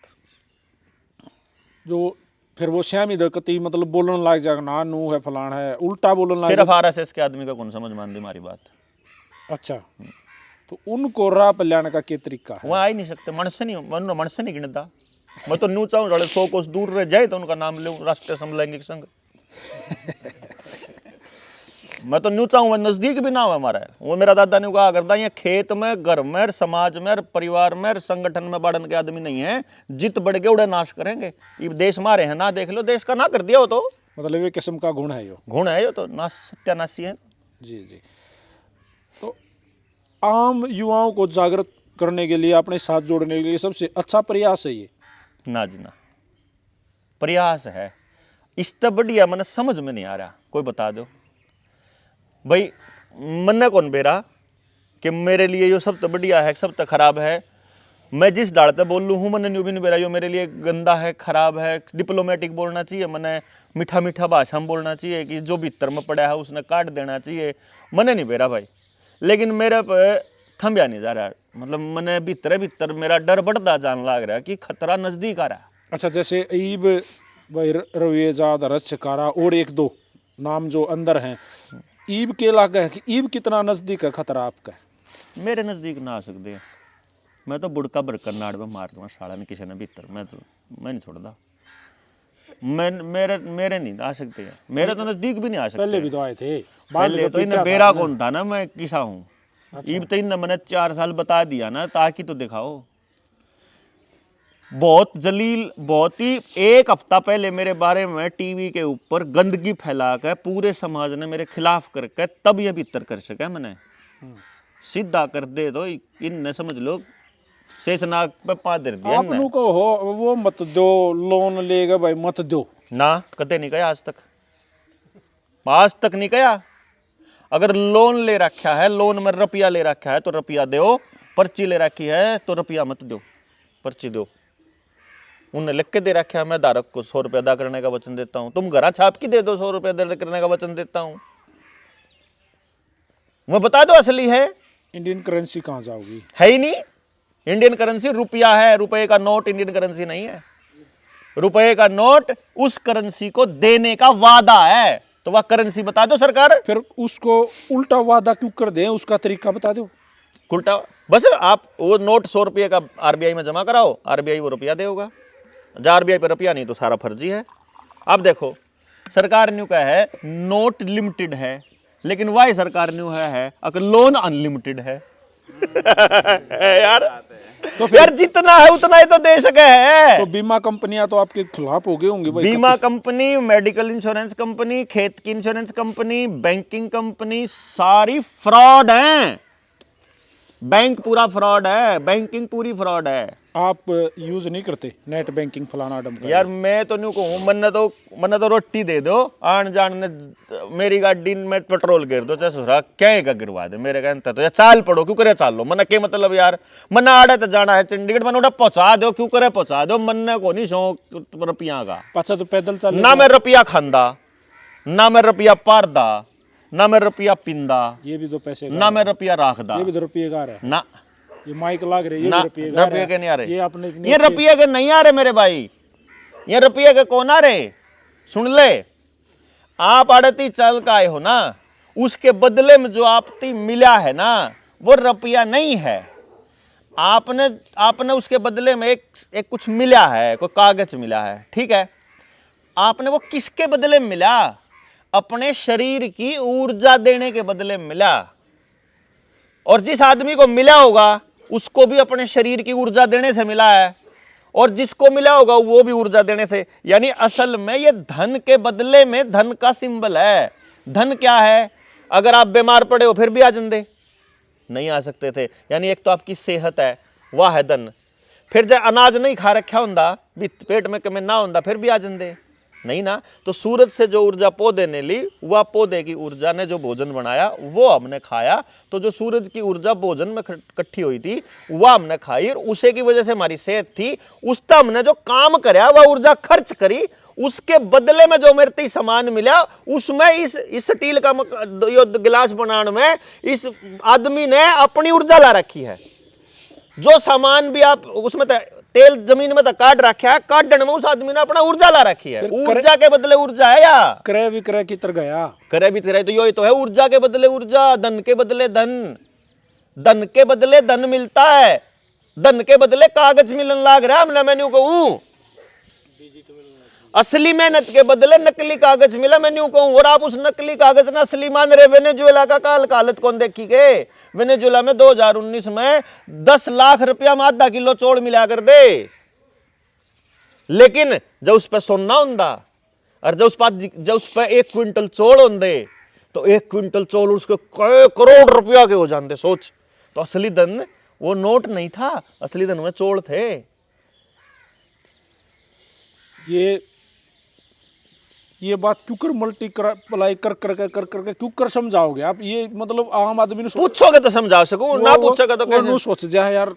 जो फिर वो श्याम इधर कती मतलब बोलने लग जाएगा ना नू है फलाना है, उल्टा बोलने लग सिर्फ आरएसएस के आदमी का कौन समझ मान दी हमारी बात। अच्छा, तो उनको राह पर लाने का क्या तरीका है? वहाँ आ ही नहीं सकते, मन से नहीं गिनता। मैं तो न्यू चाहूँ 100 कोस दूर रह जाए तो उनका नाम ले राष्ट्रीय समलैंगिक संघ मैं तो न्यू चाहूँ नजदीक भी ना हो हमारा। वो मेरा दादा ने कहा करता ये खेत में, घर में, समाज में, परिवार में, संगठन में बढ़न के आदमी नहीं है, जित बढ़ के उड़े नाश करेंगे। ये देश मारे हैं ना, देख लो देश का ना कर दिया हो तो मतलब ये किस्म का गुण है, यो गुण है, यो तो नाश सत्यानाशी है। जी जी। तो आम युवाओं को जागृत करने के लिए, अपने साथ जोड़ने के लिए सबसे अच्छा प्रयास है ये? ना जी ना, प्रयास है इससे बढ़िया मैंने समझ में नहीं आ रहा, कोई बता दो भाई। मन्ने कौन बेरा कि मेरे लिए यो सब तो बढ़िया है, सब तो खराब है। मैं जिस डालते बोल लूँ हूँ मैंने न्यू भी नहीं बेरा यो मेरे लिए गंदा है, खराब है, डिप्लोमेटिक बोलना चाहिए, मैंने मीठा मीठा भाषा में बोलना चाहिए कि जो भीतर में पड़ा है उसने काट देना चाहिए, मैंने नहीं बेरा भाई। लेकिन मेरे पे थम्बिया नहीं जा रहा, मतलब मैंने भीतर मेरा डर बढ़ता जान लग रहा है कि खतरा नजदीक आ रहा है। अच्छा, जैसे ईब भाई रवेजा रस छकारा और एक दो नाम जो अंदर हैं, ईब के इलाका है कि ईब कितना नजदीक है खतरा आपका? मेरे नजदीक ना आ सकते हैं, मैं तो बुड़का भरकर नाड़ में मार दूंगा साड़ा ने किसी ने भीतर, मैं नहीं छोड़ता। मेरे नहीं आ सकते हैं, मेरे तो नजदीक भी नहीं आ सकते। पहले भी तो आए थे, पहले तो इन्हें बेरा कौन था ना, मैं किसा हूँ। ईब तो इन्हें मैंने 4 साल बता दिया ना, ताकि तो दिखाओ। बहुत जलील, बहुत ही 1 हफ्ता पहले मेरे बारे में टीवी के ऊपर गंदगी फैला कर पूरे समाज ने मेरे खिलाफ करके तब ये भीतर कर सका मैंने। सीधा कर दे तो इनने समझ लो शेषनाग पे पादर दिया आप नु को हो वो मत दो, लोन लेगा भाई मत दो ना, कदे नहीं कहा आज तक नहीं कहा। अगर लोन ले रखा है, लोन में रुपया ले रखा है तो रुपया दो, पर्ची ले रखी है तो रुपया मत दो, पर्ची दो। उन्हें लिख के दे रखा है मैं धारक को 100 रुपया अदा करने का वचन देता हूं, तुम घर छाप की दे दो 100 रुपया अदा करने का वचन देता हूं, मैं बता दो असली है। इंडियन करेंसी कहाँ जाओगी? है ही नहीं। इंडियन करेंसी रुपया है, रुपए का नोट इंडियन करेंसी नहीं है। रुपए का नोट उस करेंसी को देने का वादा है, तो वह करेंसी बता दो सरकार। फिर उसको उल्टा वादा क्यों कर दें, उसका तरीका बता दो। उल्टा बस आप वो नोट 100 रुपये का आरबीआई में जमा कराओ, आरबीआई वो रुपया देगा। जब आरबीआई पे रुपया नहीं तो सारा फर्जी है। अब देखो सरकार न्यू का है नोट लिमिटेड है, लेकिन वही सरकार न्यू है अगर लोन अनलिमिटेड है। यार तो यार जितना है उतना ही तो दे सके है। तो बीमा कंपनियां तो आपके खिलाफ हो गई होंगी भाई। बीमा कंपनी, मेडिकल इंश्योरेंस कंपनी, खेत की इंश्योरेंस कंपनी, बैंकिंग कंपनी सारी फ्रॉड हैं। बैंक पूरा फ्रॉड है, बैंकिंग पूरी फ्रॉड है। आप यूज नहीं करते नेट बैंकिंग फलाना डमका? यार मैं तो नहीं कहूँ, मन्ने तो रोटी दे दो, आन जान ने मेरी गाड़ी में पेट्रोल गिर दो, चाहे ससुरा क्या का गिरवा दे, मेरे कहते तो या चाल पड़ो क्यों करे चाल लो, मन्ने के मतलब यार मन्ने आड़े तो जाना है चंडीगढ़, मैंने उठा पहुंचा दो क्यों करे पहुंचा दो, मन्ने को नहीं शौक रुपया का। पाचा तो पैदल चल ना मैं रुपया खांदा, ना मैं रुपया पारदा, ना मैं रुपया पिंदा, ये भी दो पैसे ना मैं रुपया राखदा, ये भी 2 रुपये का रहा है। ना ये माइक लाग रहे, ये ना भी रुपये का रुपये के नहीं आ रहे, ये अपने ये रुपये के नहीं आ रहे मेरे भाई, ये रुपये के कौन आ रहे? सुन ले, आप आड़ती चल का आए हो ना, उसके बदले में जो आपती मिला है ना वो रुपया नहीं है। आपने उसके बदले में एक कुछ मिला है, कोई कागज मिला है, ठीक है। आपने वो किसके बदले में मिला? अपने शरीर की ऊर्जा देने के बदले में मिला। और जिस आदमी को मिला होगा उसको भी अपने शरीर की ऊर्जा देने से मिला है, और जिसको मिला होगा वो भी ऊर्जा देने से। यानी असल में ये धन के बदले में धन का सिंबल है। धन क्या है? अगर आप बीमार पड़े हो फिर भी आ जंदे, नहीं आ सकते थे। यानी एक तो आपकी सेहत है, वह है धन। फिर जब अनाज नहीं खा रखा होंदा, भी पेट में कमी ना होंदा, फिर भी आ जंदे, नहीं ना। तो सूरज से जो ऊर्जा पौधे ने ली, वह पौधे की ऊर्जा ने जो भोजन बनाया वो हमने खाया। तो जो सूरज की ऊर्जा भोजन में इकट्ठी हुई थी वह हमने खाई, और उसे की वजह से हमारी सेहत थी। उसका हमने जो काम कराया वह ऊर्जा खर्च करी, उसके बदले में जो मेरे सामान मिला उसमें इस स्टील का गिलास बनाने में इस आदमी ने अपनी ऊर्जा ला रखी है। जो सामान भी आप उसमें तेल जमीन में तो काट रखा है, काटने में उस आदमी ने अपना ऊर्जा ला रखी है। ऊर्जा के बदले ऊर्जा है या क्रय विक्रय की तरह गया, क्रय विक्रय तो यही तो है। ऊर्जा के बदले ऊर्जा, धन के बदले धन, धन के बदले धन मिलता है, धन के बदले कागज मिलने लग रहा है। मैं न्यू कहूं असली मेहनत के बदले नकली कागज मिला, मैं न्यू कहूं। और आप उस नकली कागज ना असली मान रहे। वेनेजुएला का काल हालत कौन देखी गए? वेनेजुएला में 2019 में 10 लाख रुपया में आधा किलो चौल मिला कर दे, लेकिन जब उस पर सोना होंदा और जब उस पर 1 क्विंटल चौल होंदे तो 1 क्विंटल चौल उसके कई करोड़ रुपया के हो जाते। सोच, तो असली धन वो नोट नहीं था, असली धन में चौल थे। ये बात क्यों कर मल्टीप्लाई कर क्यों कर समझाओगे आप? ये मतलब आम आदमी ने पूछोगे तो समझा सकूं, ना पूछोगे तो कैसे? सोच जाए यार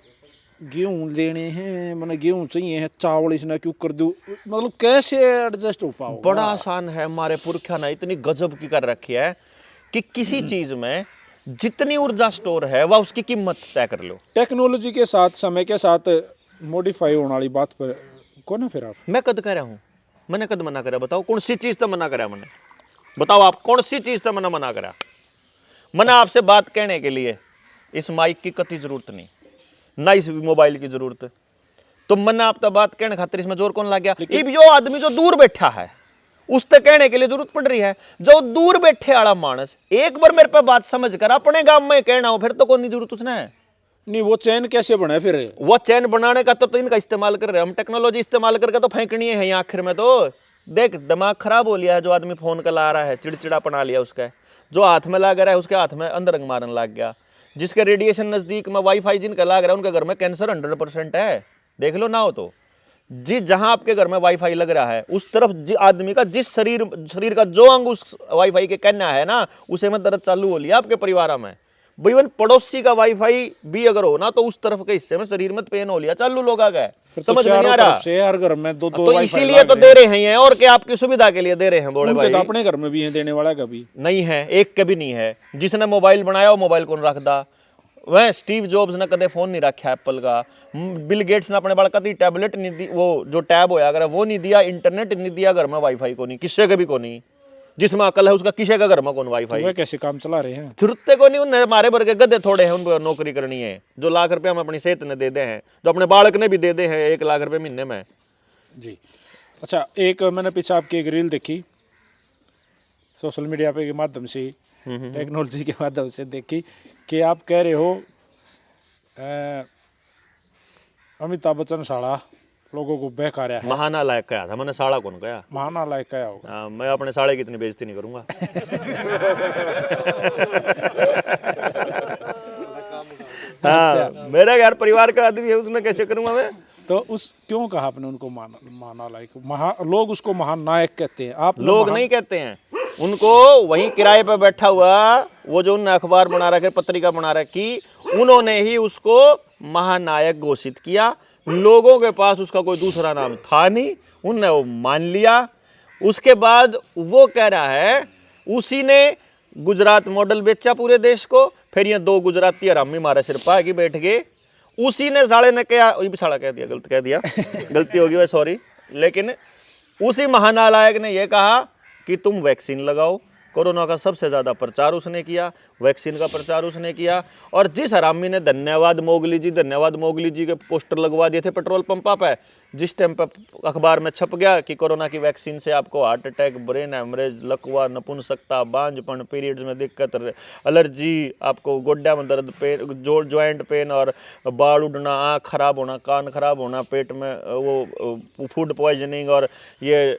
गेहूं लेने हैं, मैंने गेहूं चाहिए है, चावल इसने क्यों कर दूं, मतलब कैसे एडजस्ट हो पाओ? बड़ा आसान है। हमारे पुरखा ने इतनी गजब की कर रखी है कि किसी चीज में जितनी ऊर्जा स्टोर है वह उसकी कीमत तय कर लो। टेक्नोलॉजी के साथ, समय के साथ मॉडिफाई होने वाली बात पर कौन है फिर आप? मैं कद कह रहा हूं, मैंने कद मना करा? बताओ कौन सी चीज तो मना करा मैंने? बताओ आप कौन सी चीज तो मैंने मना करा? मैंने आपसे बात कहने के लिए इस माइक की कति जरूरत नहीं, ना इस मोबाइल की जरूरत। तो मैंने आपसे बात कहने खातिर इसमें जोर कौन लग गया? अब जो आदमी जो दूर बैठा है उस तक कहने के लिए जरूरत पड़ रही है। जो दूर बैठे वाला मानस एक बार मेरे पे बात समझ कर अपने गांव में कहना हो, फिर तो कोई नहीं जरूरत उसने। नहीं, वो चैन कैसे बने फिर? वो चैन बनाने का तो इनका इस्तेमाल कर रहे हैं हम। टेक्नोलॉजी इस्तेमाल करके तो फेंकनी है यहाँ आखिर में। तो देख, दिमाग खराब हो लिया है। जो आदमी फोन का ला रहा है, चिड़चिड़ा बना लिया उसका, जो हाथ में लग रहा है उसके हाथ में अंदरंग मारने लग गया। जिसके रेडिएशन नजदीक में वाईफाई जिनका लाग रहा है उनके घर में कैंसर 100% है, देख लो ना हो तो। जहां आपके घर में वाईफाई लग रहा है उस तरफ आदमी का जिस शरीर का जो अंग उस वाईफाई के कहना है ना, उसे में दर्द चालू हो लिया आपके परिवार में। इवन पड़ोसी का वाईफाई भी अगर हो ना तो उस तरफ के हिस्से में शरीर में पेन हो लिया चालू, लोग आ गए, समझ में नहीं आ रहा। हर घर में दो तो इसीलिए तो दे रहे हैं, और क्या आपकी सुविधा के लिए दे रहे हैं बोले भाई। तो अपने घर में भी है देने वाला, कभी नहीं है, एक कभी नहीं है। जिसने मोबाइल बनाया वो मोबाइल कौन रखदा, वह स्टीव जॉब्स ने कदे फोन नहीं रखा एप्पल का, बिल गेट्स ने अपने बाल कभी टैबलेट नहीं दी, वो जो टैब होया अगर वो नहीं दिया, इंटरनेट नहीं दिया, घर में वाईफाई को नहीं, किससे कभी को नहीं। जिसमें अकल है उसका किसी का घर में कौन वाईफाई। वह कैसे काम चला रहे हैं, छुट्टे को नहीं, उन्हें हमारे भर के गधे थोड़े हैं, उनको नौकरी करनी है। जो लाख रुपया हम अपनी सेहत ने दे दे हैं, जो अपने बालक ने भी दे दे हैं 1 लाख रुपए महीने में जी। अच्छा, एक मैंने पीछे आपकी एक रील देखी सोशल मीडिया पे के माध्यम से, टेक्नोलॉजी के माध्यम से देखी, कि आप कह रहे हो अमिताभ बच्चन साड़ा लोगों को बहका रहा है। महानालायक कहा था मैंने, साड़ा कौन कहा। महानालायक क्या होगा। मैं अपने साड़े की इतनी बेइज्जती नहीं करूंगा। हाँ, मेरा घर परिवार का आदमी है, उसमें कैसे करूंगा मैं। तो उस क्यों कहा आपने उनको महानालायक। लोग उसको महानायक कहते हैं, आप लोग नहीं कहते हैं उनको। वहीं किराए पर बैठा हुआ वो जो उन्होंने अखबार बना रखे, पत्रिका बना रखी, उन्होंने ही उसको महानायक घोषित किया। लोगों के पास उसका कोई दूसरा नाम था नहीं, उनने वो मान लिया। उसके बाद वो कह रहा है उसी ने गुजरात मॉडल बेचा पूरे देश को, फिर ये 2 गुजराती हरामी मारे सिर पा के बैठ गए। उसी ने साले ने क्या, ये भी साला कह दिया, गलत कह दिया, गलती होगी वह, सॉरी। लेकिन उसी महानालायक ने यह कहा कि तुम वैक्सीन लगाओ। कोरोना का सबसे ज़्यादा प्रचार उसने किया, वैक्सीन का प्रचार उसने किया। और जिस हरामी ने धन्यवाद मोगली जी के पोस्टर लगवा दिए थे पेट्रोल पंपा पे, जिस टाइम पर अखबार में छप गया कि कोरोना की वैक्सीन से आपको हार्ट अटैक, ब्रेन हेमरेज, लकवा, नपुंसकता, बांझपन, पीरियड्स में दिक्कत, एलर्जी, आपको गोड्डा में दर्द, पेन, जॉइंट पेन और बाल उड़ना, आँख खराब होना, कान खराब होना, पेट में वो फूड पॉइजनिंग और ये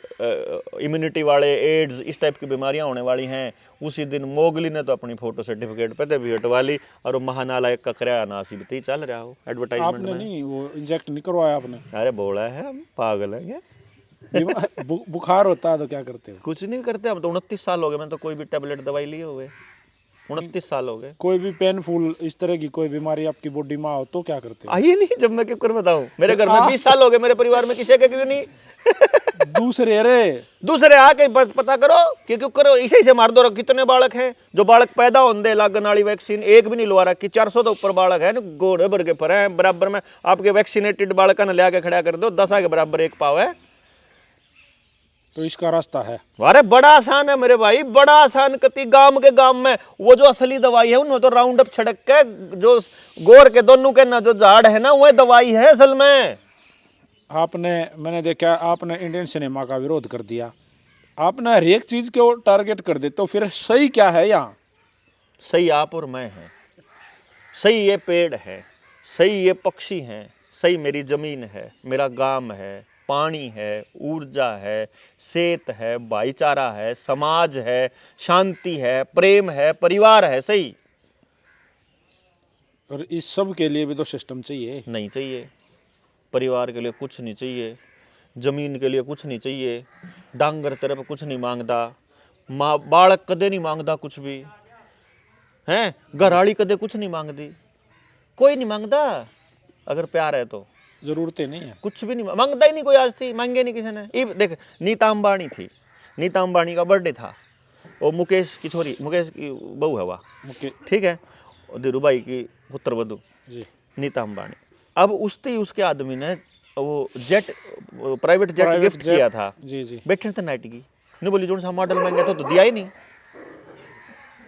इम्यूनिटी वाले एड्स, इस टाइप की बीमारियां होने वाली हैं। उसी दिन मोगली ने तो अपनी फोटो सर्टिफिकेट पे भी हटवा ली, और वो महानालायक का किराया नासिबती चल रहा हो एडवर्टाइजमेंट आपने में। नहीं वो इंजेक्ट नहीं करवाया आपने। अरे बोला है, हम पागल है क्या। बुखार होता है तो क्या करते हो। कुछ नहीं करते हम तो। 29 साल हो गए, मैं तो कोई भी टेबलेट दवाई लिए हुए 29 साल हो गए। कोई भी पेनफुल इस तरह की कोई बीमारी आपकी बॉडी में हो तो क्या करते हो। आइए नहीं, जब मैं क्यों कर बताऊं, मेरे घर में 20 साल हो गए, मेरे परिवार में किसी के क्यों नहीं। दूसरे आके पता करो कि क्यों करो, इसे से मार दो। कितने बालक हैं जो बालक पैदा होने लागन वाली वैक्सीन एक भी नहीं लगा रखी। 400 तो ऊपर बालक है, घोड़े भर के पर है, बराबर में आपके वैक्सीनेटेड बालक ने ले खड़ा कर दो, 10 के बराबर एक पाव है। तो इसका रास्ता है। अरे बड़ा आसान है मेरे भाई, बड़ा आसान। कति गांव के गांव में वो जो असली दवाई है उन्होंने तो राउंड अप छिड़क के, जो गोर के दोनों के ना जो झाड़ है ना, वह दवाई है असल में। मैंने देखा आपने इंडियन सिनेमा का विरोध कर दिया, आपने हर एक चीज को टारगेट कर दे, तो फिर सही क्या है यहाँ। सही आप और मैं हैं, सही ये पेड़ है, सही ये पक्षी हैं, सही मेरी जमीन है, मेरा गांव है, पानी है, ऊर्जा है, सेहत है, भाईचारा है, समाज है, शांति है, प्रेम है, परिवार है। सही। और इस सब के लिए भी तो सिस्टम चाहिए। नहीं चाहिए, परिवार के लिए कुछ नहीं चाहिए, जमीन के लिए कुछ नहीं चाहिए, डांगर तरफ कुछ नहीं मांगता, माँ बालक कदे नहीं मांगता कुछ भी हैं, घराड़ी कदे कुछ नहीं मांगती, कोई नहीं मांगता। अगर प्यार है तो जरूरतें नहीं है, कुछ भी नहीं मांगता ही नहीं कोई, आज थी मांगे नहीं किसी ने। देख, नीता अंबानी थी, नीता अंबानी का बर्थडे था, वो मुकेश की छोरी, मुकेश की बहू है वह, ठीक है, धीरू भाई की पुत्र वधू नीता अंबानी। अब उसके आदमी ने वो जेट, प्राइवेट जेट गिफ्ट किया था। जी जी, बैठे थे नाइट की, नहीं बोली जोन सा मॉडल महंगा था तो दिया ही नहीं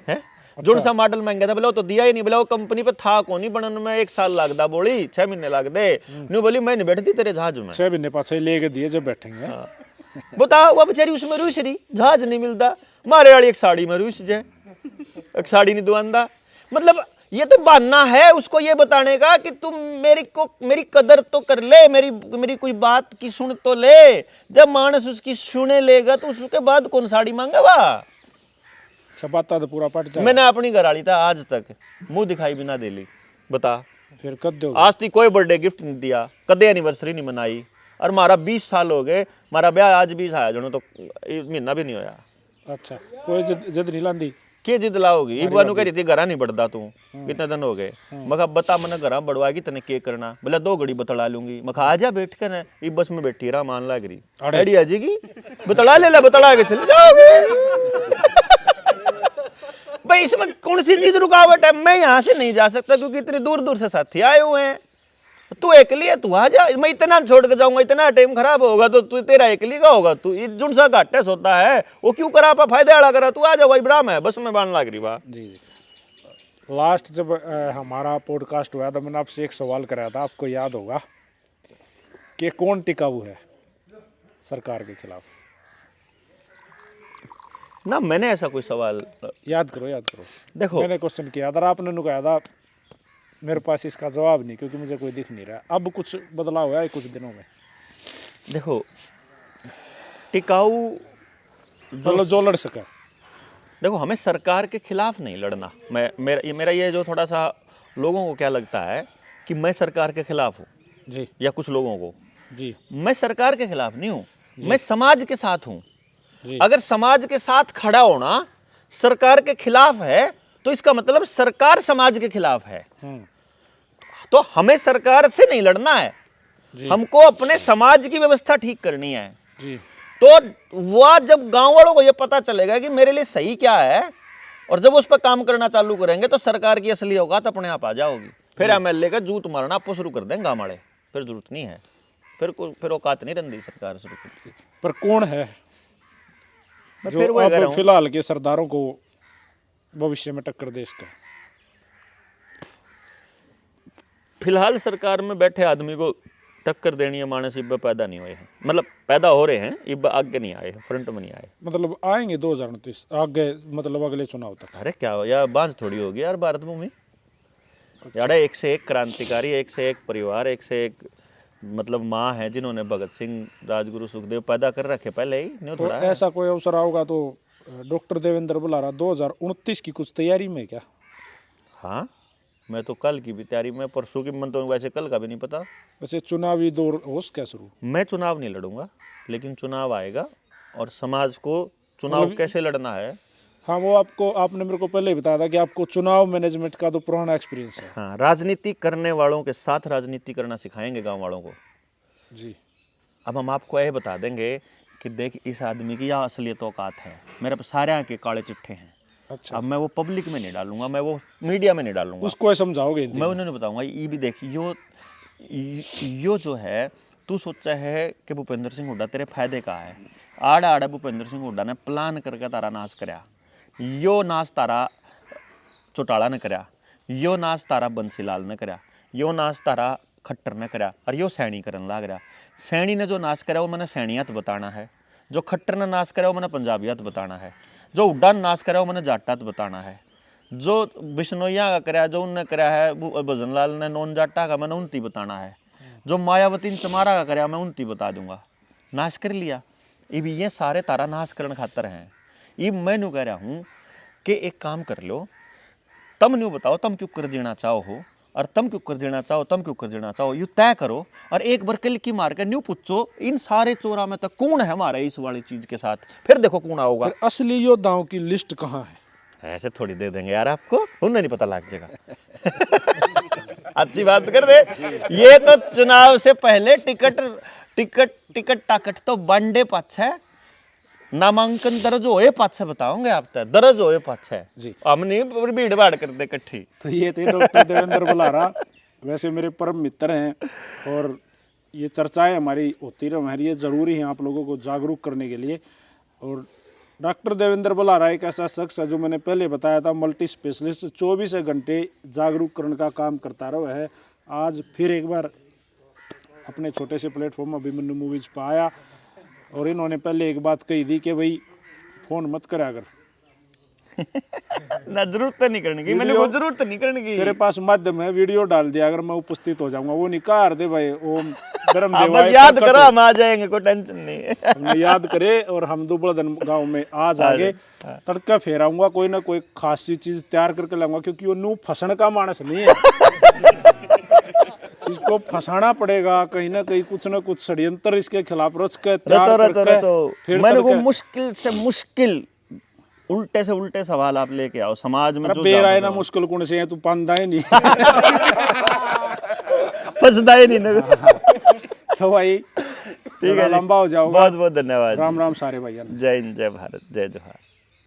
है। जोन सा मॉडल महंगा था बोला तो दिया ही नहीं, बोला वो कंपनी पे था कौन ही बनने में 1 साल लगता, बोली 6 महीने लग दे। नहीं बोली मैं नहीं बैठती तेरे जहाज में, 6 महीने पास लेके दिए जब बैठेंगे। बताओ वो बेचारी उसमें रुस रही, जहाज नहीं मिलता, मारे वाली एक साड़ी में रुस जाए, एक साड़ी नहीं दुआंदा। मतलब ये तो बहाना है उसको ये बताने का कि तुम मेरी कदर तो कर ले, मेरी कोई बात की सुन तो ले। जब मानस उसकी सुने लेगा तो उसके बाद कौन साड़ी मांगेगा। छपाता तो पूरा पट जाए। मैंने अपनी घरवाली था आज तक मुंह दिखाई भी ना दे ली, बता। फिर कद दो आज तक कोई बर्थडे गिफ्ट नहीं दिया, कदे एनिवर्सरी नहीं मनाई। और मारा 20 साल हो गए, मारा ब्याह आज 20 आया जनो तो महीना भी नहीं होया। अच्छा, कोई जिद नहीं लांदी के जिद लाओगी? इब बानू कह रही थी घरा नहीं बढ़ता तू, कितने दिन हो गए। मखा बता मैंने घरा बढ़वाएगी तने के करना, बोला 2 घड़ी बतला लूंगी। मखा आजा बैठ कर ना, इब बस में बैठी रहा मान लाग रही अड़ी आ जाएगी, बतला ले ला, बतला के चले जाओगे। भाई इसमें कौन सी चीज रुकावट है? मैं यहाँ से नहीं जा सकता क्योंकि इतनी दूर दूर से साथी आए हुए हैं। तू अकेली है, तू आ जा। मैं इतना छोड़ के जाऊंगा, इतना टाइम खराब होगा तो तू तेरा अकेली का होगा। तू जुन सा घाटे सोता है वो क्यों करा पा फायदे वाला करा। तू आ जा भाई, ब्राह्म है बस में बांध लाग रही बा। जी जी। लास्ट जब हमारा पॉडकास्ट हुआ था, मैंने आपसे एक सवाल कराया था, आपको याद होगा, कि कौन टिकाऊ है सरकार के खिलाफ। ना मैंने ऐसा कोई सवाल याद करो। देखो मैंने क्वेश्चन किया था, आपने नु कहा था मेरे पास इसका जवाब नहीं क्योंकि मुझे कोई दिख नहीं रहा। अब कुछ बदलाव हुआ है कुछ दिनों में। देखो टिकाऊ जो लड़ सके। देखो हमें सरकार के खिलाफ नहीं लड़ना। मेरा ये जो थोड़ा सा लोगों को क्या लगता है कि मैं सरकार के खिलाफ हूँ जी, या कुछ लोगों को जी मैं सरकार के खिलाफ नहीं हूँ, मैं समाज के साथ हूँ। जी। अगर समाज के साथ खड़ा होना सरकार के खिलाफ है तो इसका मतलब सरकार समाज के खिलाफ है। तो हमें सरकार से नहीं लड़ना है, हमको अपने समाज की व्यवस्था ठीक करनी है जी। तो वह जब गांव वालों को यह पता चलेगा कि मेरे लिए सही क्या है और जब उस पर काम करना चालू करेंगे तो सरकार की असली औकात अपने आप आ जाओगी। फिर एमएलए का जूत मारना आपको शुरू कर देंगे गांव वाले, फिर जरूरत नहीं है, फिर औकात नहीं रही सरकार शुरू करती। पर कौन है मैं जो फिर वही कह रहा अब हूं, फिलहाल के सरदारों को भविष्य में टक्कर दे इसका? फिलहाल सरकार में बैठे आदमी को टक्कर देनी है मानस इब पैदा नहीं हुए हैं, मतलब पैदा हो रहे हैं, इब आगे नहीं आए, फ्रंट में नहीं आए। मतलब आएंगे 2029 आगे, मतलब अगले चुनाव तक। अरे क्या हो यार, बांझ थोड़ी होगी यार भारत भूमि। यार एक से एक क्रांतिकारी, एक से एक परिवार, एक से एक मतलब माँ है जिन्होंने भगत सिंह, राजगुरु, सुखदेव पैदा कर रखे पहले ही नहीं तो थोड़ा। ऐसा कोई अवसर आओगा तो डॉक्टर देवेंद्र बुलारा 2029 की कुछ तैयारी में क्या? हाँ मैं तो कल की भी तैयारी में, परसों की मन तो वैसे कल का भी नहीं पता। वैसे चुनावी दौर हो क्या शुरू? मैं चुनाव नहीं लड़ूंगा, लेकिन चुनाव आएगा और समाज को चुनाव मतलब कैसे लड़ना है। हाँ, वो आपने मेरे को पहले ही बताया था कि आपको चुनाव मैनेजमेंट का तो पुराना एक्सपीरियंस है। हाँ, राजनीति करने वालों के साथ राजनीति करना सिखाएंगे गांव वालों को जी। अब हम आपको यह बता देंगे कि देख इस आदमी की यह असलियत औकात है, मेरे पे सारे यहाँ के काले चिट्ठे हैं। अच्छा, अब मैं वो पब्लिक में नहीं डालूंगा, मैं वो मीडिया में नहीं डालूंगा, उसको समझाओगे हिंदी मैं में? उन्हें बताऊंगा ये भी देख यो जो है तू सोचा है कि भूपेंद्र सिंह हुड्डा तेरे फायदे का है। आड़ा आड़ा भूपेंद्र सिंह हुड्डा ने प्लान करके तारा नाश करया, यो नाश तारा चौटाला ने करया, यो नाश तारा बंसीलाल ने करया, यो नाश तारा खट्टर ने करया और यो सैनी करन लाग रहा। सैनी ने जो नाश करा वो मैंने सैनियत बताना है, जो खट्टर ने नाश करा वो मैंने पंजाबियत बताना है, जो हुड्डा ने नाश करा वो मैंने जाटात बताना है, जो बिश्नोइया का कराया, जो उनने कराया है भजन लाल ने नॉन जाटा का, मैंने उनती बताना है, जो मायावती ने चमारा का कराया मैं उनती बता दूंगा। नाश कर लिया, इब ये सारे तारा नाश करने खातर हैं। इब मैं न्यू कह रहा हूँ कि एक काम कर लो, तम न्यू बताओ तम क्यों कर देना चाहो हो, और तम क्यों कर देना चाहो, तम क्यों कर देना चाहो, यू तय करो और एक बार किल की मार के न्यू पूछो इन सारे चोरा में तक कौन है हमारे इस वाली चीज के साथ, फिर देखो कौन आओगा। फिर असली योद्धाओं की लिस्ट कहाँ है? ऐसे थोड़ी दे देंगे यार आपको, उन्हें नहीं पता लग जाएगा। अच्छी बात कर दे, ये तो चुनाव से पहले टिकट टाकट तो बंडे पाछ है, नामांकन दर्ज होए पाछ बताओगे आप तक, दर्ज होए पाछ है जी। हम नहीं भीड़ भाड़ कर दे इकट्ठी। तो ये थे डॉक्टर देवेंद्र बुलारा, वैसे मेरे परम मित्र हैं और ये चर्चाएं हमारी होती रही, हमारी ये ज़रूरी है आप लोगों को जागरूक करने के लिए। और डॉक्टर देवेंद्र बुलारा एक ऐसा शख्स है जो मैंने पहले बताया था, मल्टी स्पेशलिस्ट, 24 घंटे जागरूक करने का काम करता रहा है। आज फिर एक बार अपने छोटे से प्लेटफॉर्म अभिमन्यु मूवीज पर आया और इन्होंने पहले एक बात कही थी कि भाई फ़ोन मत करा कर। ना जरूरत नहीं करने की, मैंने वो जरूरत नहीं करने की, तेरे पास माध्यम है, वीडियो डाल दिया अगर मैं उपस्थित हो जाऊंगा। वो नहीं कार दे भाई, वो धर्म आप देवाय बस याद प्रकट करो, हो। हम आ जाएंगे, कोई टेंशन नहीं है। हमने याद करे और हम दुबड़दन गांव में आज आगे तड़का फेराऊंगा, कोई ना कोई खास चीज तैयार करके लाऊंगा, क्योंकि वो नू फंसण का मानस नहीं है। इसको फंसाना पड़ेगा कहीं ना कुछ षड्यंत्र इसके खिलाफ रच के तैयार रचो रचो करके रचो, फिर मैंने को तड़के- मुश्किल से मुश्किल, उल्टे से उल्टे सवाल आप लेके आओ समाज में, अरे जो बेर आए ज्यादा ना मुश्किल कौन से है, तू पांदा है नहीं। फंसता ही नहीं ना। तो भाई ठीक है जी। लंबा हो जाओगा। बहुत बहुत धन्यवाद। राम राम सारे भैया। जय हिंद, जय भारत, जय जोहार।